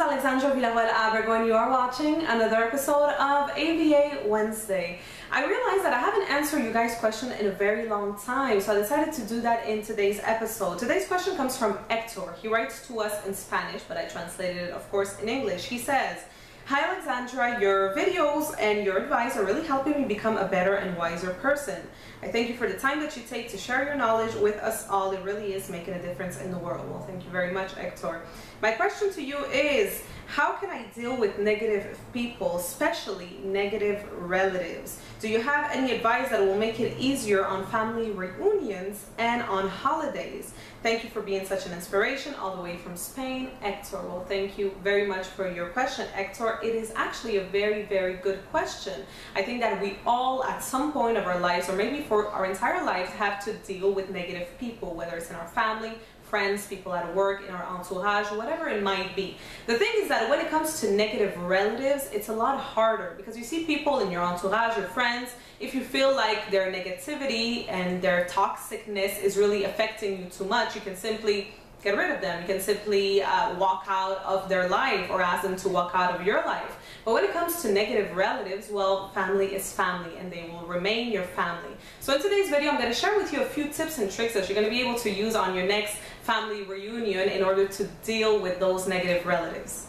Alexandra Villarroel Abrego and you are watching another episode of A.V.A. Wednesday. I realized that I haven't answered you guys' question in a very long time, so I decided to do that in today's episode. Today's question comes from Hector. He writes to us in Spanish, but I translated it, of course, in English. He says, "Hi Alexandra, your videos and your advice are really helping me become a better and wiser person. I thank you for the time that you take to share your knowledge with us all. It really is making a difference in the world." Well, thank you very much, Hector. My question to you is, how can I deal with negative people, especially negative relatives? Do you have any advice that will make it easier on family reunions and on holidays? Thank you for being such an inspiration all the way from Spain, Hector. Well, thank you very much for your question, Hector. It is actually a very, very good question. I think that we all at some point of our lives, or maybe for our entire lives, have to deal with negative people, whether it's in our family, friends, people at work, in our entourage, whatever it might be. The thing is that when it comes to negative relatives, it's a lot harder because you see people in your entourage, your friends, if you feel like their negativity and their toxicness is really affecting you too much, you can simply get rid of them. You can simply walk out of their life or ask them to walk out of your life. But when it comes to negative relatives, well, family is family and they will remain your family. So in today's video, I'm going to share with you a few tips and tricks that you're going to be able to use on your next family reunion in order to deal with those negative relatives.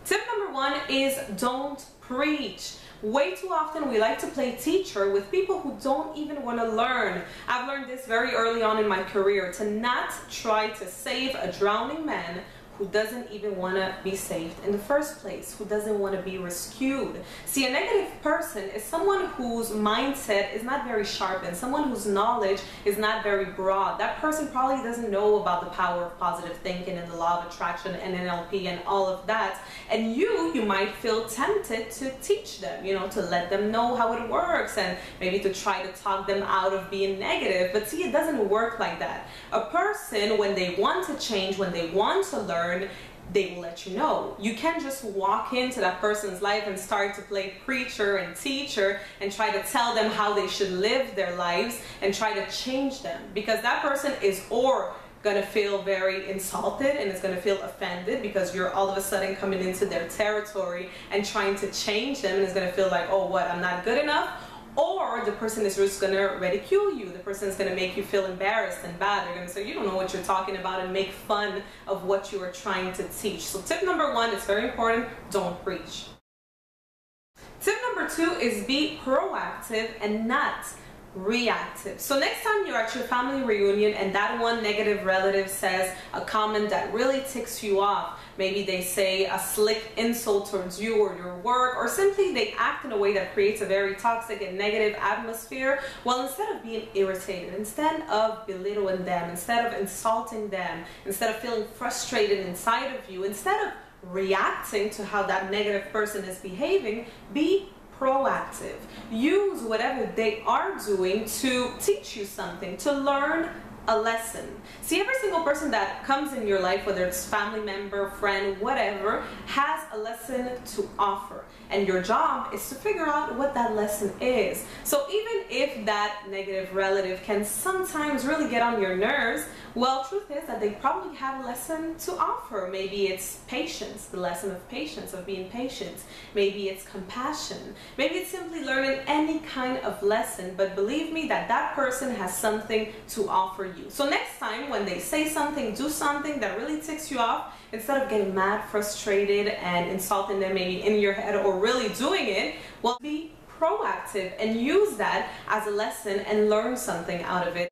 Tip number one is don't preach. Way too often we like to play teacher with people who don't even want to learn. I've learned this very early on in my career, to not try to save a drowning man who doesn't even want to be saved in the first place, who doesn't want to be rescued. See, a negative person is someone whose mindset is not very sharp and someone whose knowledge is not very broad. That person probably doesn't know about the power of positive thinking and the law of attraction and NLP and all of that. And you might feel tempted to teach them, to let them know how it works and maybe to try to talk them out of being negative. But see, it doesn't work like that. A person, when they want to change, when they want to learn, they will let you know. You can't just walk into that person's life and start to play preacher and teacher and try to tell them how they should live their lives and try to change them, because that person is gonna feel very insulted and is gonna feel offended because you're all of a sudden coming into their territory and trying to change them, and is gonna feel like, oh, what, I'm not good enough? Or the person is just going to ridicule you. The person is going to make you feel embarrassed and bad. They're going to say, you don't know what you're talking about, and make fun of what you are trying to teach. So tip number one, it's very important, don't preach. Tip number two is be proactive and not reactive. So next time you're at your family reunion and that one negative relative says a comment that really ticks you off, maybe they say a slick insult towards you or your work, or simply they act in a way that creates a very toxic and negative atmosphere, well, instead of being irritated, instead of belittling them, instead of insulting them, instead of feeling frustrated inside of you, instead of reacting to how that negative person is behaving, be proactive. Use whatever they are doing to teach you something, to learn a lesson. See, every single person that comes in your life, whether it's family member, friend, whatever, has a lesson to offer. And your job is to figure out what that lesson is. So even if that negative relative can sometimes really get on your nerves, well, truth is that they probably have a lesson to offer. Maybe it's patience, the lesson of patience, of being patient. Maybe it's compassion. Maybe it's simply learning any kind of lesson, but believe me that that person has something to offer you. So next time when they say something, do something that really ticks you off, instead of getting mad, frustrated, and insulting them maybe in your head or really doing it, well, be proactive and use that as a lesson and learn something out of it.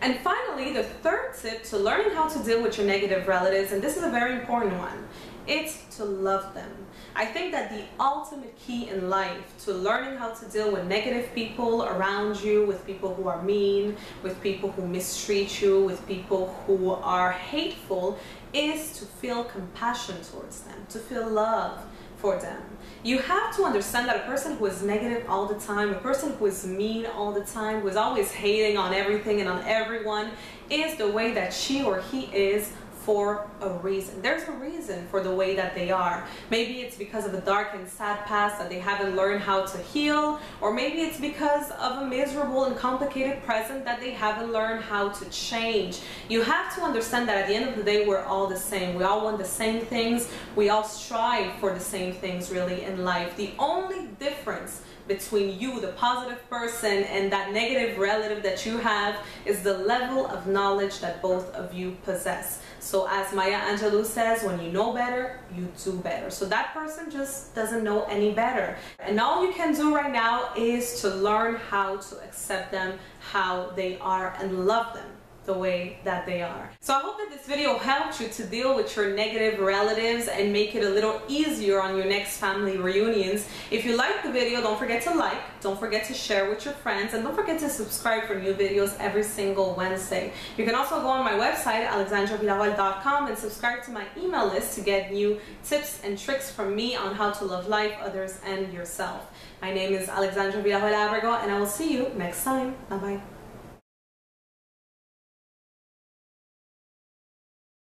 And finally, the third tip to learning how to deal with your negative relatives, and this is a very important one, it's to love them. I think that the ultimate key in life to learning how to deal with negative people around you, with people who are mean, with people who mistreat you, with people who are hateful, is to feel compassion towards them, to feel love for them. You have to understand that a person who is negative all the time, a person who is mean all the time, who is always hating on everything and on everyone, is the way that she or he is for a reason. There's a reason for the way that they are. Maybe it's because of a dark and sad past that they haven't learned how to heal, or maybe it's because of a miserable and complicated present that they haven't learned how to change. You have to understand that at the end of the day, we're all the same. We all want the same things. We all strive for the same things really in life. The only difference between you, the positive person, and that negative relative that you have is the level of knowledge that both of you possess. So as Maya Angelou says, when you know better, you do better. So that person just doesn't know any better. And all you can do right now is to learn how to accept them how they are and love them the way that they are. So I hope that this video helped you to deal with your negative relatives and make it a little easier on your next family reunions. If you liked the video, don't forget to like, don't forget to share with your friends, and don't forget to subscribe for new videos every single Wednesday. You can also go on my website, AlexandraVillarroel.com, and subscribe to my email list to get new tips and tricks from me on how to love life, others, and yourself. My name is Alexandra Villarroel Abrego, and I will see you next time. Bye-bye.